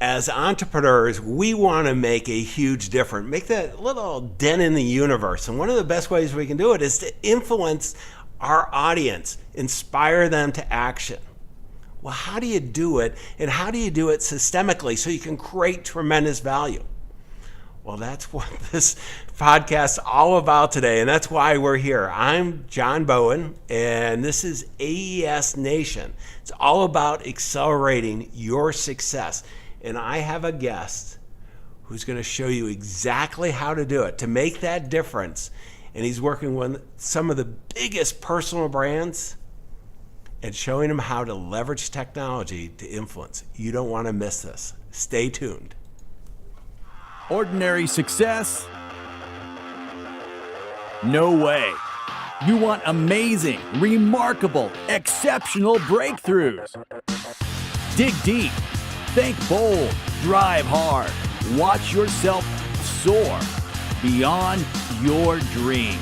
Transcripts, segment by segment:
as entrepreneurs, we want to make a huge difference, make that little dent in the universe. And one of the best ways we can do it is to influence our audience, inspire them to action. Well, how do you do it? And how do you do it systemically so you can create tremendous value? Well, that's what this podcast is all about today, and that's why we're here. I'm John Bowen, and this is AES Nation. It's all about accelerating your success. And I have a guest who's going to show you exactly how to do it, to make that difference. And he's working with some of the biggest personal brands and showing them how to leverage technology to influence. You don't want to miss this. Stay tuned. Ordinary success? No way. You want amazing, remarkable, exceptional breakthroughs. Dig deep, think bold, drive hard, watch yourself soar beyond your dreams.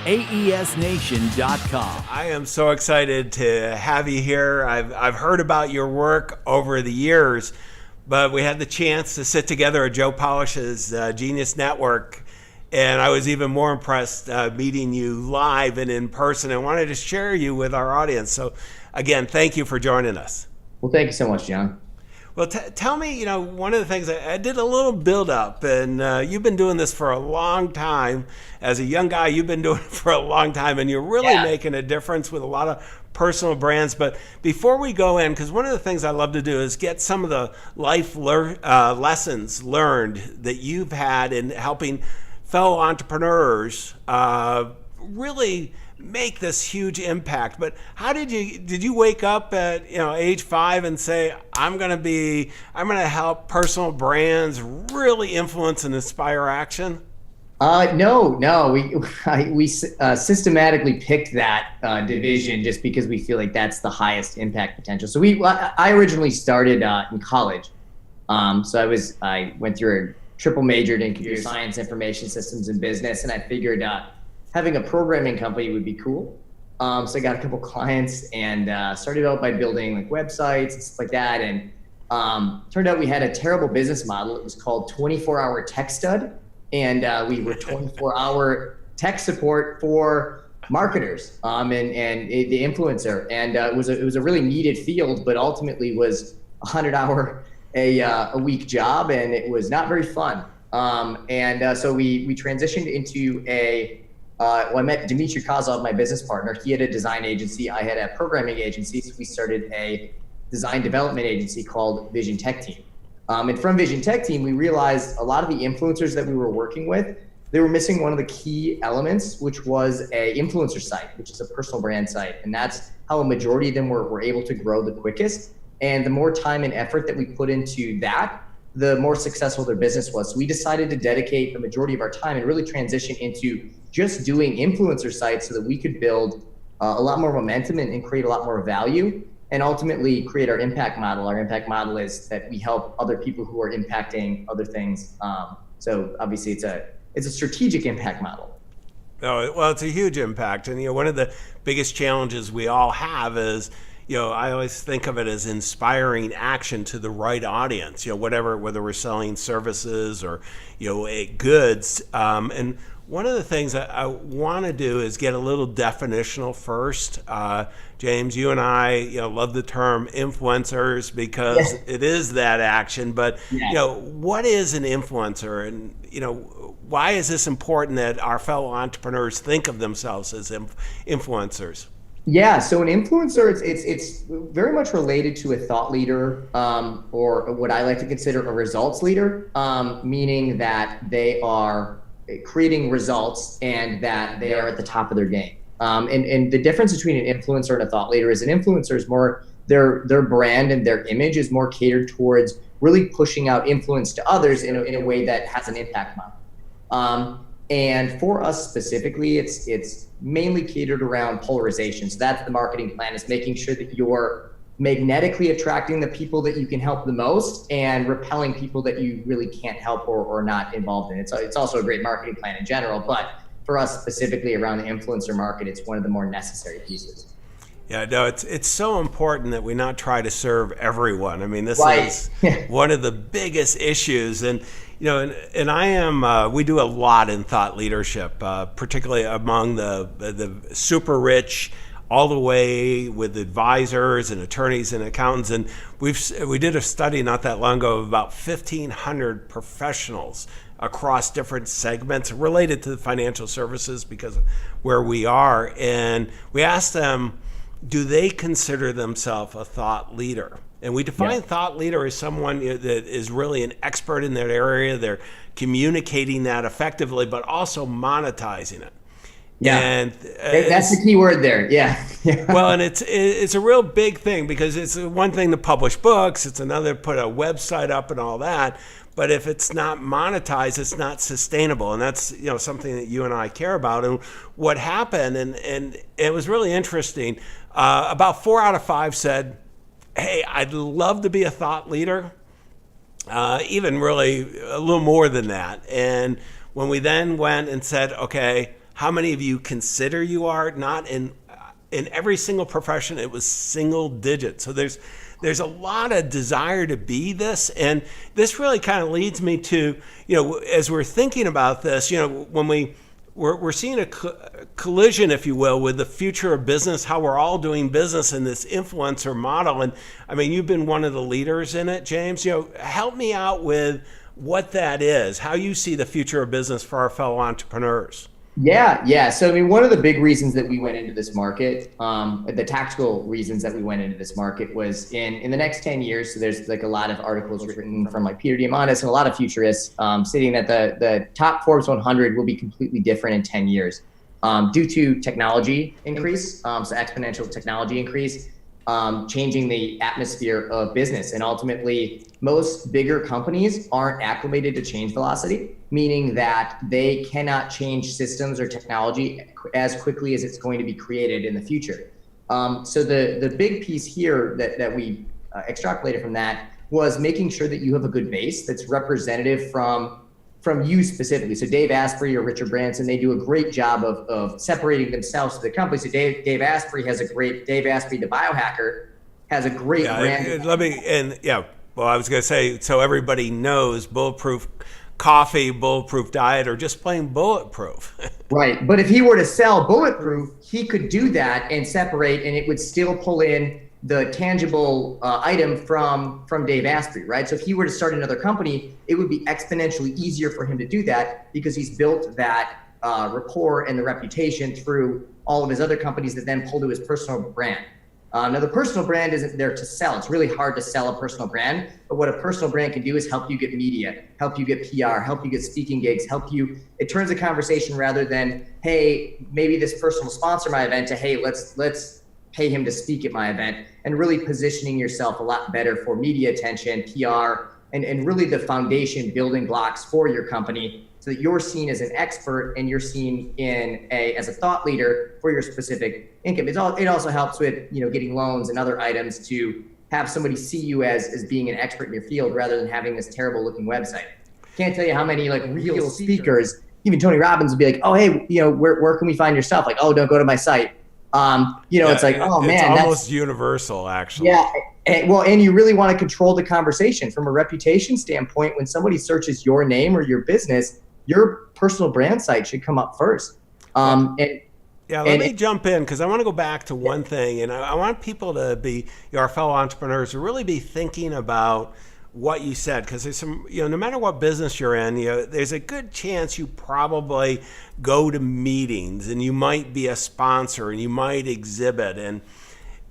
AESNation.com. I am so excited to have you here. I've heard about your work over the years, but we had the chance to sit together at Joe Polish's Genius Network, and I was even more impressed meeting you live and in person, and wanted to share you with our audience. So again, thank you for joining us. Well, thank you so much, John. Well, tell me, one of the things I did a little build up, and you've been doing this for a long time. As a young guy, you've been doing it for a long time, and you're really making a difference with a lot of personal brands. But before we go in, because one of the things I love to do is get some of the life lessons learned that you've had in helping fellow entrepreneurs really make this huge impact. But how did you wake up at age 5 and say, I'm going to help personal brands really influence and inspire action? No. We systematically picked that division just because we feel like that's the highest impact potential. So I originally started in college. So I went through a triple majored in computer science, information systems, and business, and I figured having a programming company would be cool. So I got a couple clients and started out by building websites and stuff like that. And turned out we had a terrible business model. It was called 24-hour Tech Stud. And we were 24-hour tech support for marketers and the influencer. And it was a really needed field, but ultimately was a 100-hour a week job, and it was not very fun. So we transitioned into I met Dmitry Kozlov, my business partner. He had a design agency. I had a programming agency. So we started a design development agency called Vision Tech Team. And from Vision Tech Team, we realized a lot of the influencers that we were working with, they were missing one of the key elements, which was a influencer site, which is a personal brand site. And that's how a majority of them were able to grow the quickest. And the more time and effort that we put into that, the more successful their business was. So we decided to dedicate the majority of our time and really transition into just doing influencer sites so that we could build a lot more momentum and create a lot more value, and ultimately create our impact model. Our impact model is that we help other people who are impacting other things. So obviously it's a strategic impact model. Oh, well, it's a huge impact. And one of the biggest challenges we all have is, I always think of it as inspiring action to the right audience, whether we're selling services or, goods. And one of the things I want to do is get a little definitional first. James, you and I, love the term influencers because it is that action. But, what is an influencer? And, why is this important that our fellow entrepreneurs think of themselves as influencers? Yeah, so an influencer, it's very much related to a thought leader, or what I like to consider a results leader, meaning that they are creating results and that they are at the top of their game. And the difference between an influencer and a thought leader is an influencer is more, their brand and their image is more catered towards really pushing out influence to others in a way that has an impact model. And for us specifically, it's mainly catered around polarization. So that's the marketing plan, is making sure that you're magnetically attracting the people that you can help the most and repelling people that you really can't help or not involved in. It's also a great marketing plan in general, but for us specifically around the influencer market, it's one of the more necessary pieces. Yeah, no, it's so important that we not try to serve everyone. I mean, this Right. is one of the biggest issues, and and I am. We do a lot in thought leadership, particularly among the super rich, all the way with advisors and attorneys and accountants. And we did a study not that long ago of about 1,500 professionals across different segments related to the financial services because of where we are, and we asked them, do they consider themselves a thought leader? And we define thought leader as someone that is really an expert in that area. They're communicating that effectively, but also monetizing it. Yeah, and that's the key word there. Yeah. Well, and it's a real big thing because it's one thing to publish books, it's another to put a website up and all that. But if it's not monetized, it's not sustainable, and that's something that you and I care about. And what happened, and it was really interesting. About 4 out of 5 said, "Hey, I'd love to be a thought leader." Even really a little more than that. And when we then went and said, "Okay, how many of you consider you are?" Not in every single profession, it was single digit. So there's a lot of desire to be this, and this really kind of leads me to, as we're thinking about this, when we're seeing a collision, if you will, with the future of business, how we're all doing business in this influencer model. And I mean, you've been one of the leaders in it, James. Help me out with what that is, how you see the future of business for our fellow entrepreneurs. Yeah. So, I mean, one of the big reasons that we went into this market, the tactical reasons that we went into this market was in the next 10 years. So there's like a lot of articles written from like Peter Diamandis and a lot of futurists stating that the top Forbes 100 will be completely different in 10 years due to technology increase, so exponential technology increase, changing the atmosphere of business. And ultimately, most bigger companies aren't acclimated to change velocity, meaning that they cannot change systems or technology as quickly as it's going to be created in the future. So the big piece here that we extrapolated from that was making sure that you have a good base that's representative from you specifically. So Dave Asprey or Richard Branson, they do a great job of separating themselves to the company. So Dave Asprey, the biohacker, has a great brand. Well, I was going to say, so everybody knows Bulletproof Coffee, Bulletproof Diet, or just plain Bulletproof. Right. But if he were to sell Bulletproof, he could do that and separate, and it would still pull in the tangible item from Dave Asprey, right? So if he were to start another company, it would be exponentially easier for him to do that because he's built that rapport and the reputation through all of his other companies that then pull to his personal brand. Now, the personal brand isn't there to sell. It's really hard to sell a personal brand, but what a personal brand can do is help you get media, help you get PR, help you get speaking gigs, it turns the conversation rather than, hey, maybe this person will sponsor my event, to, hey, let's pay him to speak at my event, and really positioning yourself a lot better for media attention, PR, and really the foundation building blocks for your company so that you're seen as an expert and you're seen as a thought leader for your specific income. It also helps with getting loans and other items to have somebody see you as being an expert in your field rather than having this terrible looking website. Can't tell you how many like real speakers, even Tony Robbins would be like, oh, hey, where can we find your stuff? Like, oh, don't go to my site. It's like, oh man, it's almost universal, actually. Yeah. And you really want to control the conversation from a reputation standpoint. When somebody searches your name or your business, your personal brand site should come up first. Let me jump in because I want to go back to one thing, and I want people to be, our fellow entrepreneurs, to really be thinking about what you said, because there's some, no matter what business you're in, there's a good chance you probably go to meetings and you might be a sponsor and you might exhibit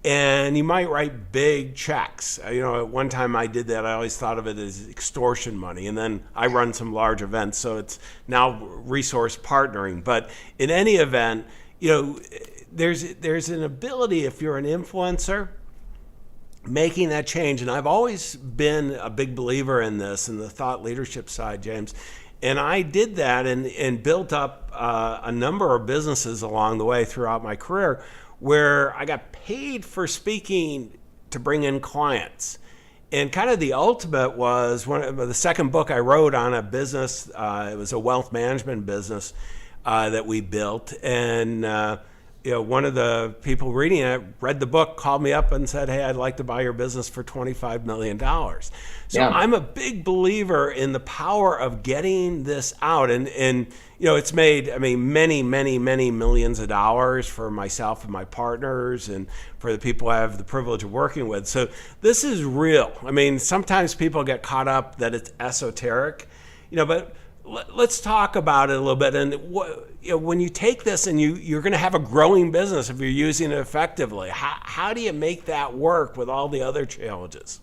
and you might write big checks. At one time I did that. I always thought of it as extortion money, and then I run some large events, so it's now resource partnering. But in any event, there's an ability, if you're an influencer, making that change. And I've always been a big believer in this, in the thought leadership side, James. And I did that and built up a number of businesses along the way throughout my career where I got paid for speaking to bring in clients. And kind of the ultimate was the second book I wrote on a business. It was a wealth management business that we built. And one of the people reading it read the book, called me up and said, "Hey, I'd like to buy your business for $25 million." So Yeah. I'm a big believer in the power of getting this out. And it's made, many, many, many millions of dollars for myself and my partners and for the people I have the privilege of working with. So this is real. Sometimes people get caught up that it's esoteric, but let's talk about it a little bit. And when you take this and you're going to have a growing business if you're using it effectively, how do you make that work with all the other challenges?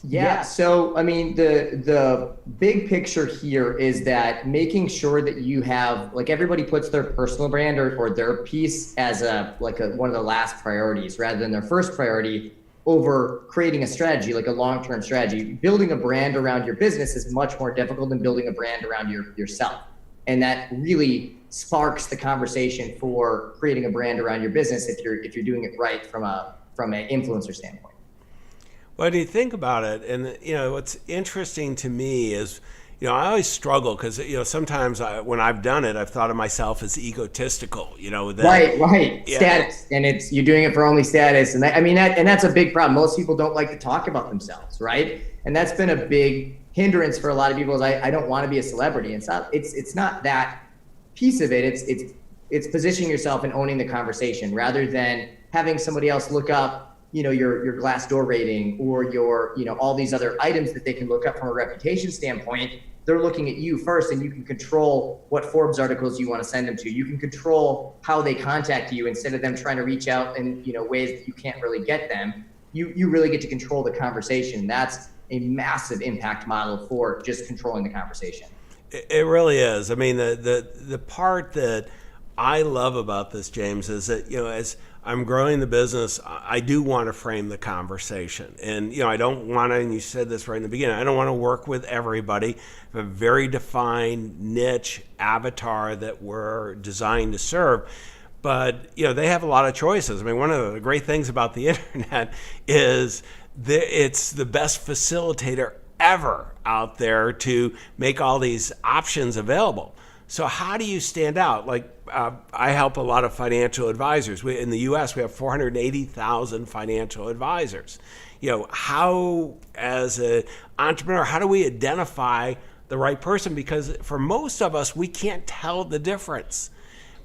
Yeah. So, the big picture here is that making sure that you have, like, everybody puts their personal brand or their piece as one of the last priorities rather than their first priority over creating a strategy, like a long-term strategy. Building a brand around your business is much more difficult than building a brand around yourself. And that really sparks the conversation for creating a brand around your business if you're doing it right from an influencer standpoint. Well, do you think about it? And, what's interesting to me is, I always struggle because, sometimes when I've done it, I've thought of myself as egotistical, that, Right. Yeah. Status. And you're doing it for only status. And that's a big problem. Most people don't like to talk about themselves, right? And that's been a big hindrance for a lot of people is I don't want to be a celebrity. It's not that piece of it. It's positioning yourself and owning the conversation rather than having somebody else look up your Glassdoor rating or your, all these other items that they can look up from a reputation standpoint. They're looking at you first, and you can control what Forbes articles you want to send them to. You can control how they contact you instead of them trying to reach out in, ways that you can't really get them. You really get to control the conversation. That's a massive impact model for just controlling the conversation. It really is. The part that I love about this, James, is that, as I'm growing the business, I do want to frame the conversation. And, I don't want to, and you said this right in the beginning, I don't want to work with everybody. I have a very defined niche avatar that we're designed to serve. But, they have a lot of choices. One of the great things about the internet is it's the best facilitator ever out there to make all these options available. So how do you stand out? I help a lot of financial advisors. In the U.S., we have 480,000 financial advisors. How, as an entrepreneur, how do we identify the right person? Because for most of us, we can't tell the difference.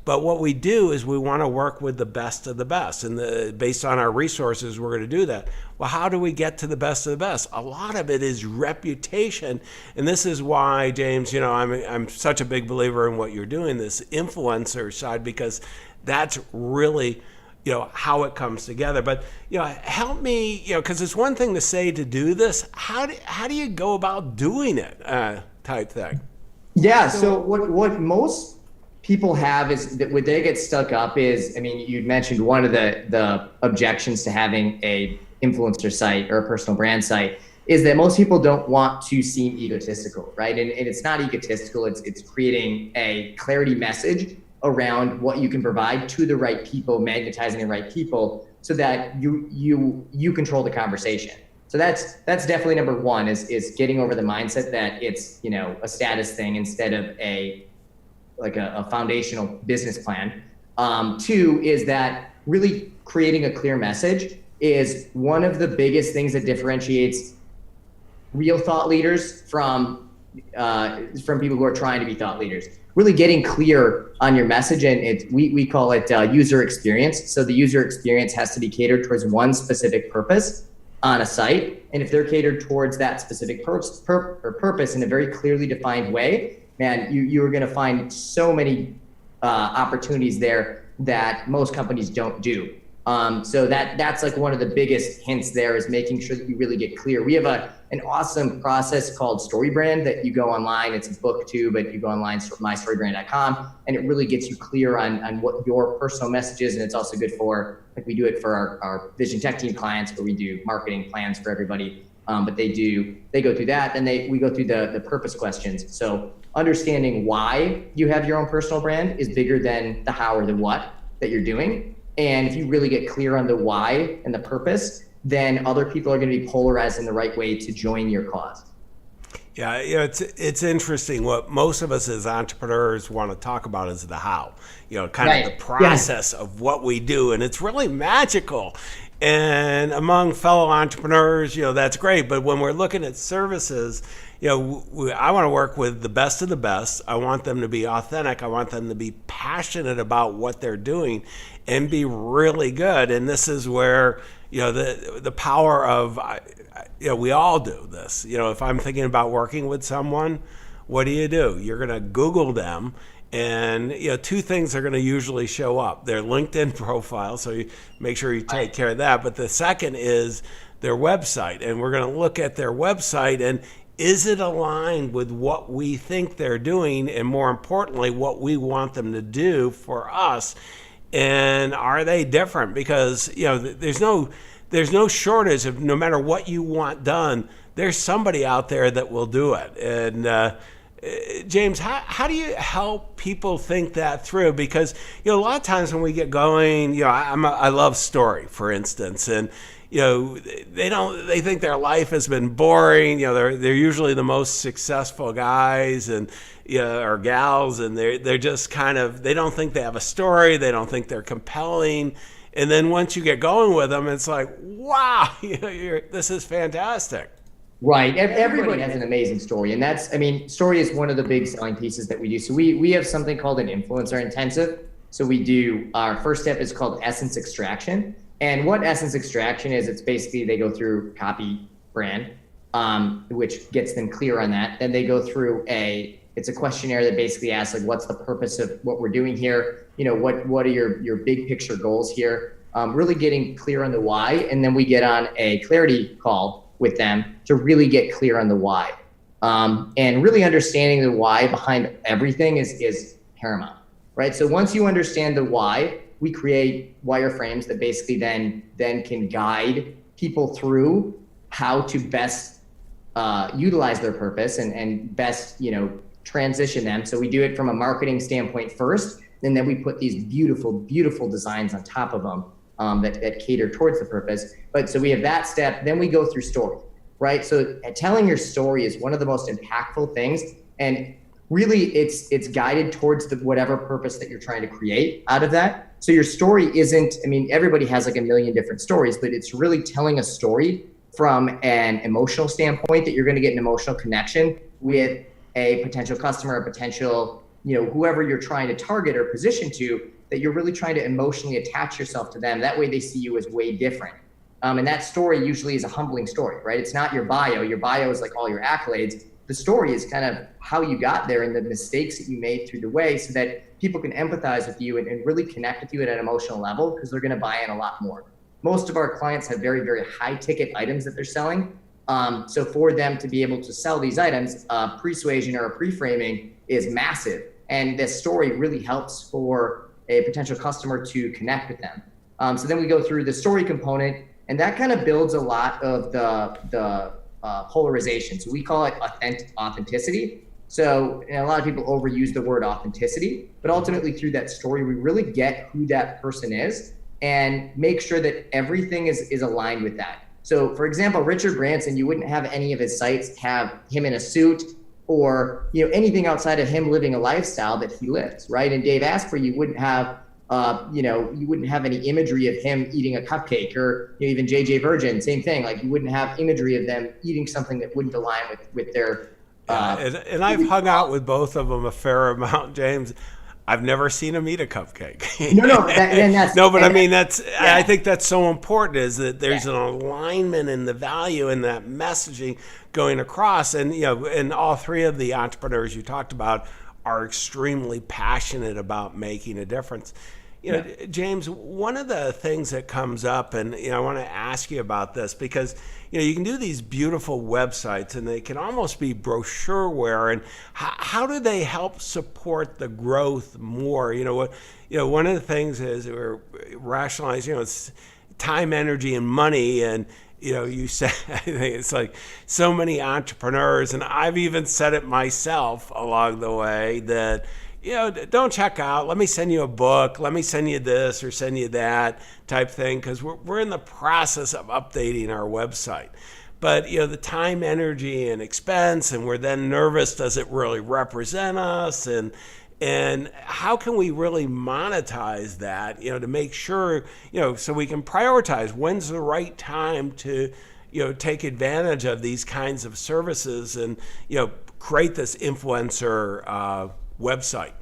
But what we do is we want to work with the best of the best. And based on our resources, we're going to do that. Well, how do we get to the best of the best? A lot of it is reputation. And this is why, James, I'm such a big believer in what you're doing, this influencer side, because that's really, how it comes together. But, help me, because it's one thing to say to do this. How do you go about doing it type thing? Yeah. So what most people have is that what they get stuck up is, you'd mentioned one of the objections to having a influencer site or a personal brand site is that most people don't want to seem egotistical, right? And it's not egotistical, it's creating a clarity message around what you can provide to the right people, magnetizing the right people so that you control the conversation. So that's definitely number one is getting over the mindset that it's, a status thing instead of a foundational business plan. Two is that really creating a clear message is one of the biggest things that differentiates real thought leaders from people who are trying to be thought leaders. Really getting clear on your message, and we call it user experience. So the user experience has to be catered towards one specific purpose on a site, and if they're catered towards that specific purpose in a very clearly defined way, man, you are going to find so many opportunities there that most companies don't do. So that's one of the biggest hints there is making sure that you really get clear. We have an awesome process called StoryBrand that you go online. It's a book too, but you go online, mystorybrand.com, and it really gets you clear on what your personal message is. And it's also good for, we do it for our Vision Tech Team clients where we do marketing plans for everybody. But they go through that, and we go through the purpose questions. So understanding why you have your own personal brand is bigger than the how or the what that you're doing. And if you really get clear on the why and the purpose, then other people are going to be polarized in the right way to join your cause. Yeah, it's interesting. What most of us as entrepreneurs want to talk about is the how. Kind of Right. the Yes. process of what we do, and it's really magical. And among fellow entrepreneurs, that's great. But when we're looking at services, I want to work with the best of the best. I want them to be authentic. I want them to be passionate about what they're doing and be really good. And this is where the power of we all do this. If I'm thinking about working with someone, what do? You're going to Google them, and two things are going to usually show up: their LinkedIn profile, so you make sure you take care of that. But the second is their website, and we're going to look at their website and is it aligned with what we think they're doing, and more importantly, what we want them to do for us? And are they different? Because there's no shortage of, no matter what you want done, there's somebody out there that will do it. And James, how do you help people think that through? Because a lot of times when we get going, I love story, for instance, and they think their life has been boring. They're usually the most successful guys and or gals, and they're just kind of, they don't think they have a story. They don't think they're compelling. And then once you get going with them, it's like, wow, this is fantastic. Right. Everybody has an amazing story. And story is one of the big selling pieces that we do. So we have something called an influencer intensive. So we do, our first step is called essence extraction. And what essence extraction is, it's basically they go through copy brand, which gets them clear on that. Then they go through it's a questionnaire that basically asks, like, what's the purpose of what we're doing here? What are your big picture goals here? Really getting clear on the why. And then we get on a clarity call with them to really get clear on the why. And really understanding the why behind everything is paramount, right? So once you understand the why, we create wireframes that basically then can guide people through how to best utilize their purpose and best, transition them. So we do it from a marketing standpoint first, and then we put these beautiful, beautiful designs on top of them that cater towards the purpose. But so we have that step, then we go through story, right? So telling your story is one of the most impactful things. And really it's guided towards whatever purpose that you're trying to create out of that. So your story isn't, everybody has like a million different stories, but it's really telling a story from an emotional standpoint that you're going to get an emotional connection with a potential customer, a potential, whoever you're trying to target or position to, that you're really trying to emotionally attach yourself to them. That way they see you as way different. And that story usually is a humbling story, right? It's not your bio. Your bio is like all your accolades. The story is kind of how you got there and the mistakes that you made through the way, so that people can empathize with you and really connect with you at an emotional level, because they're going to buy in a lot more. Most of our clients have very, very high ticket items that they're selling. So for them to be able to sell these items, persuasion or a pre-framing is massive. And this story really helps for a potential customer to connect with them. So then we go through the story component, and that kind of builds a lot of the polarization. So we call it authenticity. So a lot of people overuse the word authenticity, but ultimately through that story, we really get who that person is and make sure that everything is aligned with that. So for example, Richard Branson, you wouldn't have any of his sites have him in a suit or anything outside of him living a lifestyle that he lives, right? And Dave Asprey, you wouldn't have you wouldn't have any imagery of him eating a cupcake, or even JJ Virgin, same thing. Like you wouldn't have imagery of them eating something that wouldn't align with their. And I've hung out with both of them a fair amount, James. I've never seen him eat a cupcake. I think that's so important, is that there's an alignment in the value and that messaging going across. And, and all three of the entrepreneurs you talked about are extremely passionate about making a difference. James, one of the things that comes up, and I want to ask you about this, because you can do these beautiful websites and they can almost be brochureware, and how do they help support the growth more? One of the things is we're rationalizing, it's time, energy, and money, and you said, I think it's like so many entrepreneurs, and I've even said it myself along the way, that don't check out. Let me send you a book. Let me send you this or send you that type thing, because we're in the process of updating our website. But the time, energy, and expense, and we're then nervous. Does it really represent us? And how can we really monetize that? To make sure so we can prioritize when's the right time to take advantage of these kinds of services and create this influencer website.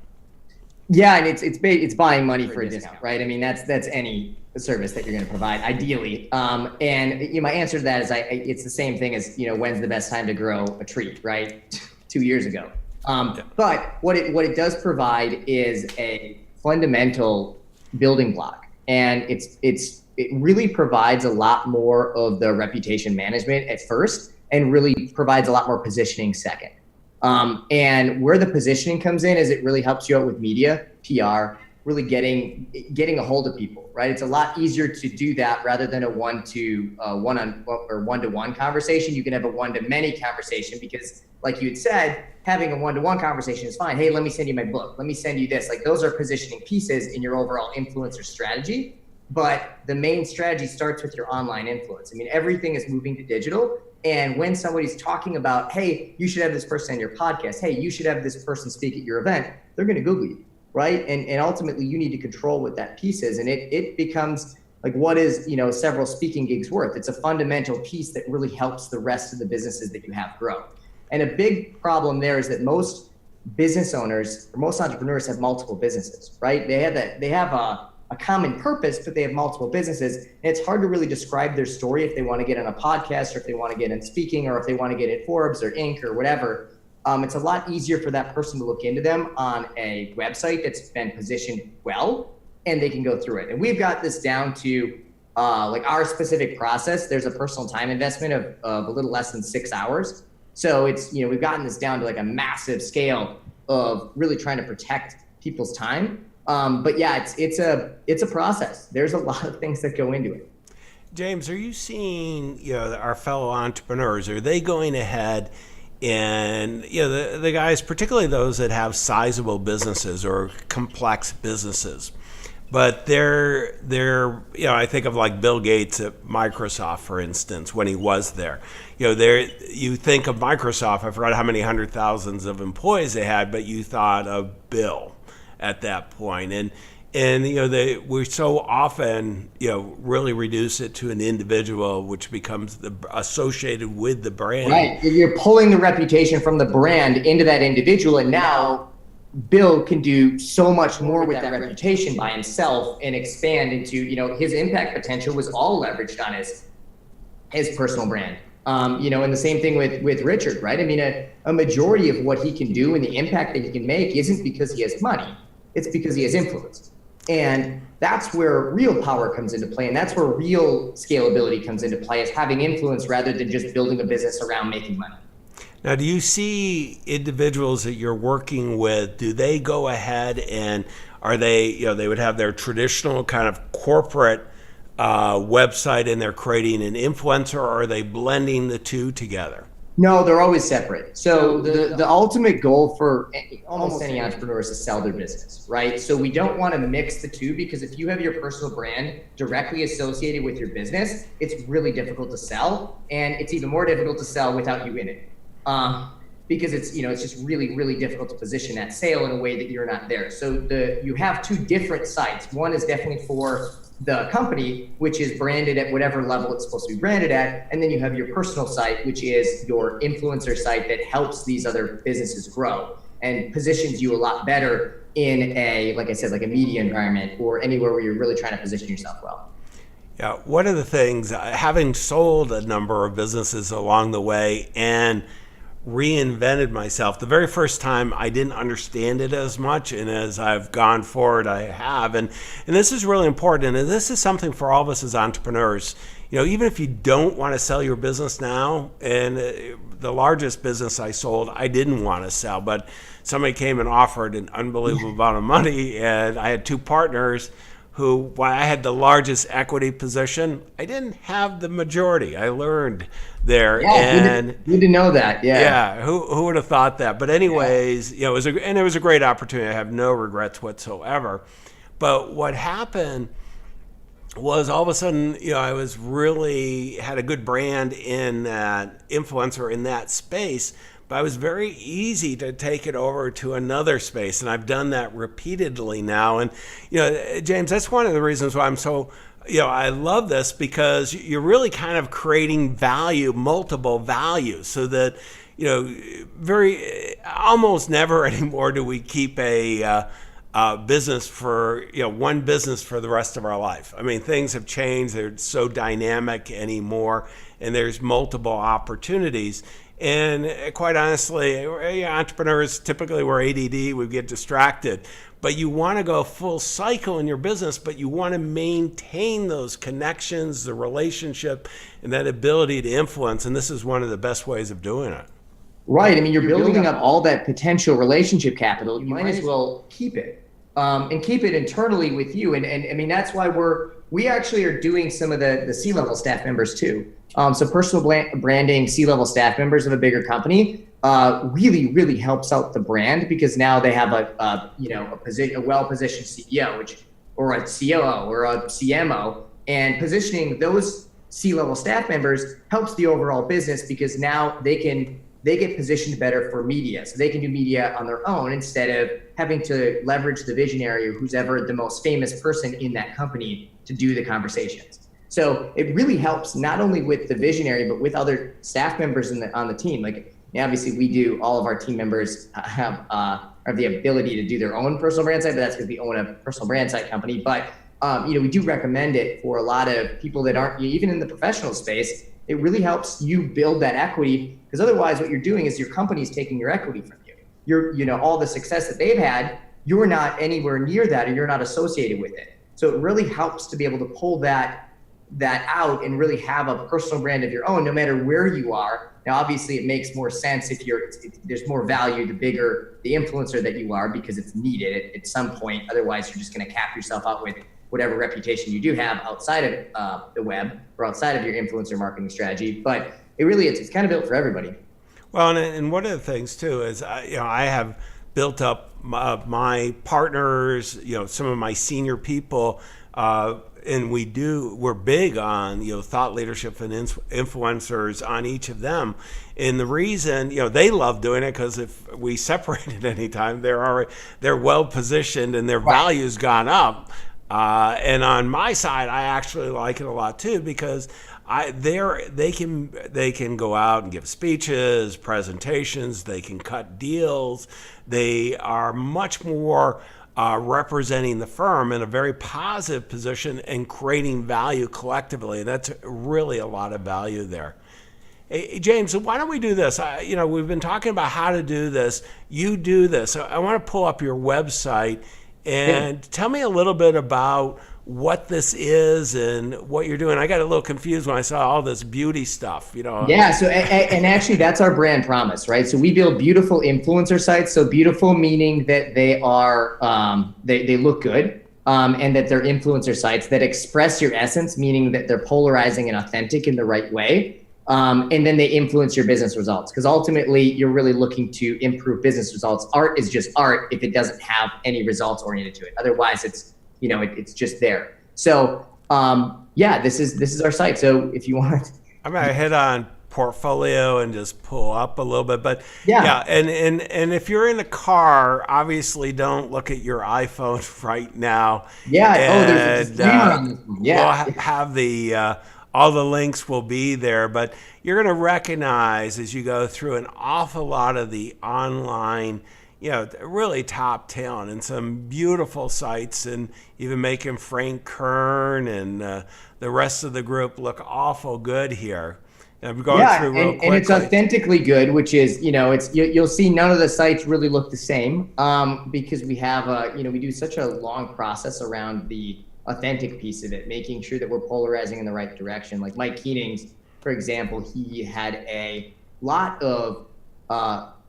Yeah, and it's buying money for a discount, right? I mean, that's any service that you're going to provide, ideally. And my answer to that is it's the same thing as when's the best time to grow a tree, right? 2 years ago. But what it does provide is a fundamental building block, and it really provides a lot more of the reputation management at first, and really provides a lot more positioning second. And where the positioning comes in is it really helps you out with media, PR, really getting a hold of people, right? It's a lot easier to do that rather than a one-to-one conversation. You can have a one-to-many conversation because, like you had said, having a one-to-one conversation is fine. Hey, let me send you my book. Let me send you this. Like, those are positioning pieces in your overall influencer strategy. But the main strategy starts with your online influence. I mean, everything is moving to digital. And when somebody's talking about, hey, you should have this person on your podcast, hey, you should have this person speak at your event, they're going to Google you, right? And ultimately, you need to control what that piece is. And it becomes like, what is, several speaking gigs worth? It's a fundamental piece that really helps the rest of the businesses that you have grow. And a big problem there is that most business owners or most entrepreneurs have multiple businesses, right? They have a common purpose, but they have multiple businesses. And it's hard to really describe their story if they want to get on a podcast, or if they want to get in speaking, or if they want to get in Forbes or Inc. or whatever. It's a lot easier for that person to look into them on a website that's been positioned well, and they can go through it. And we've got this down to like our specific process. There's a personal time investment of a little less than 6 hours. So it's, we've gotten this down to like a massive scale of really trying to protect people's time. But yeah, it's a process. There's a lot of things that go into it. James, are you seeing, our fellow entrepreneurs, are they going ahead and, the guys, particularly those that have sizable businesses or complex businesses, but they're I think of like Bill Gates at Microsoft, for instance, when he was there. You think of Microsoft, I forgot how many hundred thousands of employees they had, but you thought of Bill at that point. And we so often, really reduce it to an individual, which becomes associated with the brand. Right. You're pulling the reputation from the brand into that individual. And now Bill can do so much more with that reputation by himself and expand into, his impact potential was all leveraged on his personal brand. And the same thing with Richard, right? I mean, a majority of what he can do and the impact that he can make isn't because he has money. It's because he has influence. And that's where real power comes into play. And that's where real scalability comes into play, is having influence rather than just building a business around making money. Now, do you see individuals that you're working with, do they go ahead and are they, they would have their traditional kind of corporate website and they're creating an influencer, or are they blending the two together? No, they're always separate. So the ultimate goal for almost any entrepreneur is to sell their business, right? So we don't want to mix the two, because if you have your personal brand directly associated with your business, it's really difficult to sell, and it's even more difficult to sell without you in it, because it's just really, really difficult to position that sale in a way that you're not there. So you have two different sites. One is definitely for the company, which is branded at whatever level it's supposed to be branded at. And then you have your personal site, which is your influencer site that helps these other businesses grow and positions you a lot better in a, like I said, like a media environment or anywhere where you're really trying to position yourself well. Yeah, one of the things, having sold a number of businesses along the way and reinvented myself, the very first time I didn't understand it as much, and as I've gone forward I have, and this is really important, and this is something for all of us as entrepreneurs. Even if you don't want to sell your business now, and the largest business I sold I didn't want to sell, but somebody came and offered an unbelievable amount of money, and I had two partners who, while I had the largest equity position, I didn't have the majority. I learned there. Yeah, and good to know that. Yeah. Yeah. Who would have thought that? But anyways, it was a great opportunity. I have no regrets whatsoever. But what happened was all of a sudden, I was really had a good brand in that influencer in that space, but it was very easy to take it over to another space. And I've done that repeatedly now. And, James, that's one of the reasons why I'm so, I love this, because you're really kind of creating value, multiple values, so that, very almost never anymore do we keep a business for one business for the rest of our life. I mean, things have changed; they're so dynamic anymore, and there's multiple opportunities. And quite honestly, entrepreneurs typically we're ADD, we get distracted. But you want to go full cycle in your business, but you want to maintain those connections, the relationship, and that ability to influence. And this is one of the best ways of doing it. Right. I mean, you're building up all that potential relationship capital. You might as well keep it and keep it internally with you. And I mean, that's why we actually are doing some of the C-level staff members too. So personal branding, C-level staff members of a bigger company really, really helps out the brand, because now they have a well-positioned CEO, or a COO or a CMO, and positioning those C-level staff members helps the overall business, because now they get positioned better for media. So they can do media on their own instead of having to leverage the visionary or who's ever the most famous person in that company to do the conversations. So it really helps not only with the visionary, but with other staff members on the team. Like, obviously all of our team members have the ability to do their own personal brand site, but that's because we own a personal brand site company. But we do recommend it for a lot of people that aren't even in the professional space. It really helps you build that equity, because otherwise what you're doing is your company's taking your equity from you. All the success that they've had, you're not anywhere near that, or you're not associated with it. So it really helps to be able to pull that out and really have a personal brand of your own, no matter where you are. Now, obviously it makes more sense if there's more value the bigger the influencer that you are, because it's needed at some point. Otherwise you're just going to cap yourself out with whatever reputation you do have outside of the web or outside of your influencer marketing strategy. But it's kind of built for everybody. Well, and one of the things too is, I have built up my partners, some of my senior people, and we're big on, thought leadership and influencers on each of them. And the reason, they love doing it, because if we separated anytime, they're well positioned and their value's gone up. And on my side, I actually like it a lot too, because they can go out and give speeches, presentations, they can cut deals. They are much more representing the firm in a very positive position and creating value collectively. That's really a lot of value there. Hey, James, why don't we do this? We've been talking about how to do this. You do this. I want to pull up your website and tell me a little bit about what this is and what you're doing. I got a little confused when I saw all this beauty stuff, Yeah. So, and actually that's our brand promise, right? So we build beautiful influencer sites. So beautiful meaning that they are, they look good, and that they're influencer sites that express your essence, meaning that they're polarizing and authentic in the right way. And then they influence your business results, because ultimately you're really looking to improve business results. Art is just art if it doesn't have any results oriented to it. Otherwise it's just there. So this is our site. So if you want, I'm gonna hit on portfolio and just pull up a little bit, but and if you're in a car, obviously don't look at your iPhone right now. There's a disclaimer on this one. We'll have the all the links will be there, but you're going to recognize as you go through an awful lot of the online, really top talent and some beautiful sites, and even making Frank Kern and the rest of the group look awful good here. I'm going through real quickly. And it's authentically good, which is, you'll see none of the sites really look the same, because we have, we do such a long process around the authentic piece of it, making sure that we're polarizing in the right direction. Like Mike Keening's, for example, he had a lot of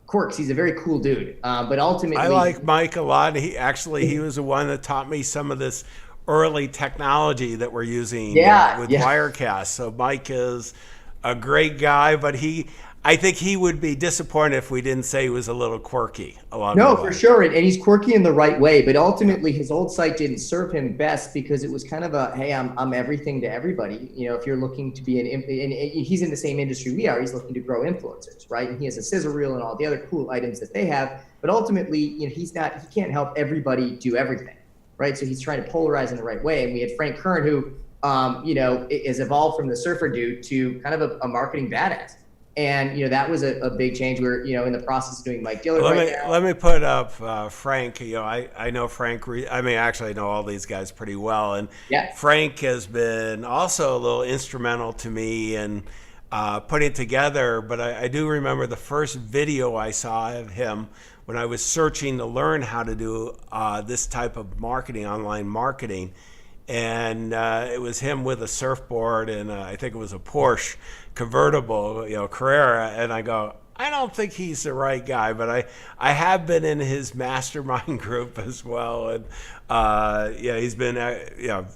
quirks. He's a very cool dude, but ultimately I like Mike a lot. He was the one that taught me some of this early technology that we're using with Wirecast. So Mike is a great guy, but I think he would be disappointed if we didn't say he was a little quirky along No, the way. for sure. And he's quirky in the right way, but ultimately his old site didn't serve him best because it was kind of a, hey, I'm everything to everybody. You know, if you're looking to be and he's in the same industry we are, he's looking to grow influencers, right? And he has a scissor reel and all the other cool items that they have, but ultimately, you know, he can't help everybody do everything, right? So he's trying to polarize in the right way. And we had Frank Kern, who, you know, is evolved from the surfer dude to kind of a marketing badass. And, you know, that was a big change. We're, you know, in the process of doing Mike Dillard now. Let me put up Frank. You know, I know Frank. Actually, I know all these guys pretty well. And Yeah. Frank has been also a little instrumental to me in putting it together. But I do remember the first video I saw of him when I was searching to learn how to do this type of marketing, online marketing. And it was him with a surfboard and I think it was a Porsche convertible, you know, Carrera. And I go, I don't think he's the right guy, but I have been in his mastermind group as well. And yeah, he's been, you know,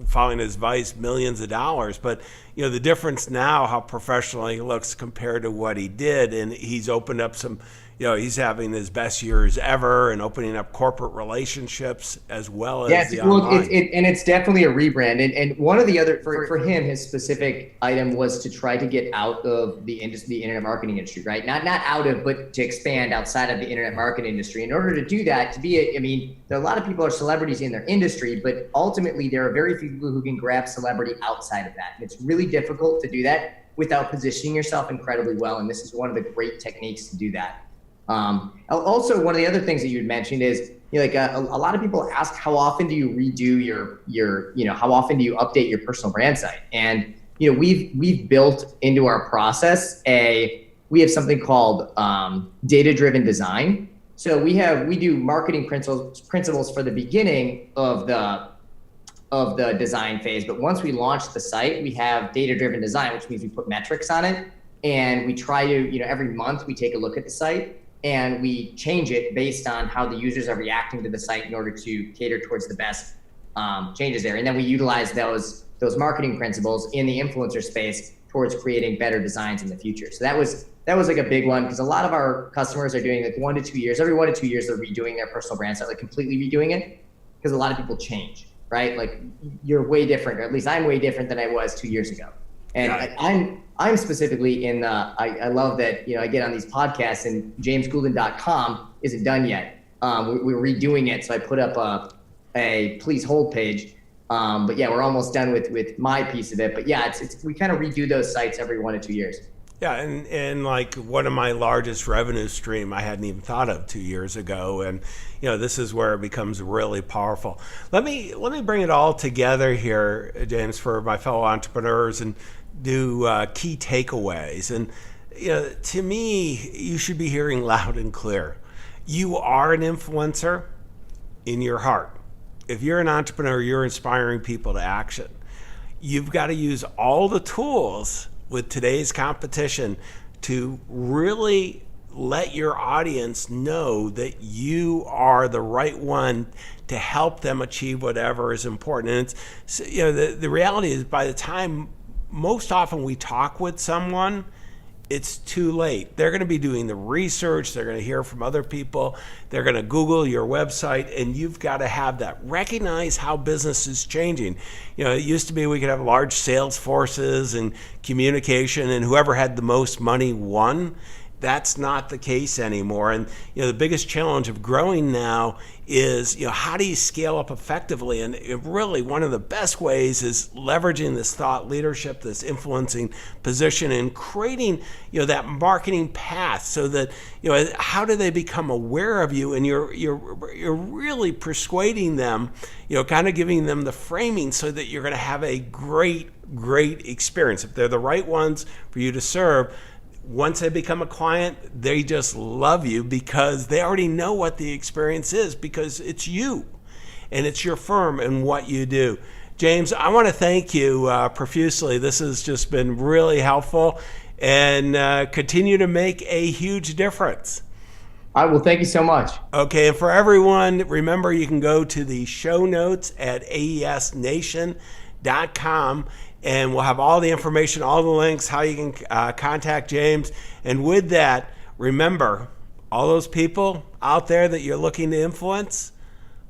following his advice, millions of dollars. But, you know, the difference now, how professional he looks compared to what he did. And he's opened up some, you know, he's having his best years ever and opening up corporate relationships as well as the online. And it's definitely a rebrand. And one of the other, for him, his specific item was to try to get out of the industry, the internet marketing industry, right? Not out of, but to expand outside of the internet marketing industry. In order to do that, I mean, there are a lot of people are celebrities in their industry, but ultimately there are very few people who can grab celebrity outside of that. And it's really difficult to do that without positioning yourself incredibly well. And this is one of the great techniques to do that. Also, one of the other things that you had mentioned is, you know, like a lot of people ask, how often do you redo your, you know, how often do you update your personal brand site? And, you know, we've built into our process we have something called data-driven design. So we do marketing principles for the beginning of the design phase. But once we launch the site, we have data-driven design, which means we put metrics on it. And we try to, you know, every month we take a look at the site and we change it based on how the users are reacting to the site in order to cater towards the best changes there. And then we utilize those marketing principles in the influencer space towards creating better designs in the future. So that was like a big one, because a lot of our customers are doing like 1 to 2 years. Every 1 to 2 years, they're redoing their personal brand site, like completely redoing it, because a lot of people change, right? Like you're way different, or at least I'm way different than I was 2 years ago. And I'm specifically in I love that, you know, I get on these podcasts and jamesguldan.com isn't done yet. We're redoing it. So I put up a please hold page. But yeah, we're almost done with my piece of it. But yeah, we kind of redo those sites every 1 to 2 years. Yeah, and like one of my largest revenue stream I hadn't even thought of 2 years ago, and you know, this is where it becomes really powerful. Let me bring it all together here, James, for my fellow entrepreneurs, and do key takeaways. And you know, to me, you should be hearing loud and clear. You are an influencer in your heart. If you're an entrepreneur, you're inspiring people to action. You've got to use all the tools with today's competition to really let your audience know that you are the right one to help them achieve whatever is important. And it's, you know, the reality is, by the time most often we talk with someone, it's too late. They're going to be doing the research. They're going to hear from other people. They're going to Google your website, and you've got to have that. Recognize how business is changing. You know, it used to be we could have large sales forces and communication, and whoever had the most money won. That's not the case anymore. And you know, the biggest challenge of growing now is, you know, how do you scale up effectively? And really, one of the best ways is leveraging this thought leadership, this influencing position, and creating, you know, that marketing path, so that, you know, how do they become aware of you? And you're really persuading them, you know, kind of giving them the framing so that you're going to have a great experience. If they're the right ones for you to serve, once they become a client, they just love you because they already know what the experience is, because it's you and it's your firm and what you do. James, I want to thank you profusely. This has just been really helpful, and continue to make a huge difference. All right, well, thank you so much. Okay, and for everyone, remember you can go to the show notes at aesnation.com and we'll have all the information, all the links, how you can contact James. And with that, remember, all those people out there that you're looking to influence,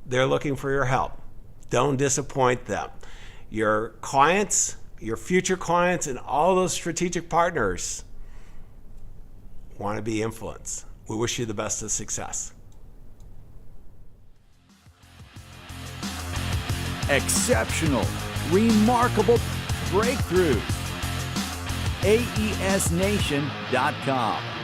they're looking for your help. Don't disappoint them. Your clients, your future clients, and all those strategic partners want to be influenced. We wish you the best of success. Exceptional, remarkable breakthroughs. AESNation.com.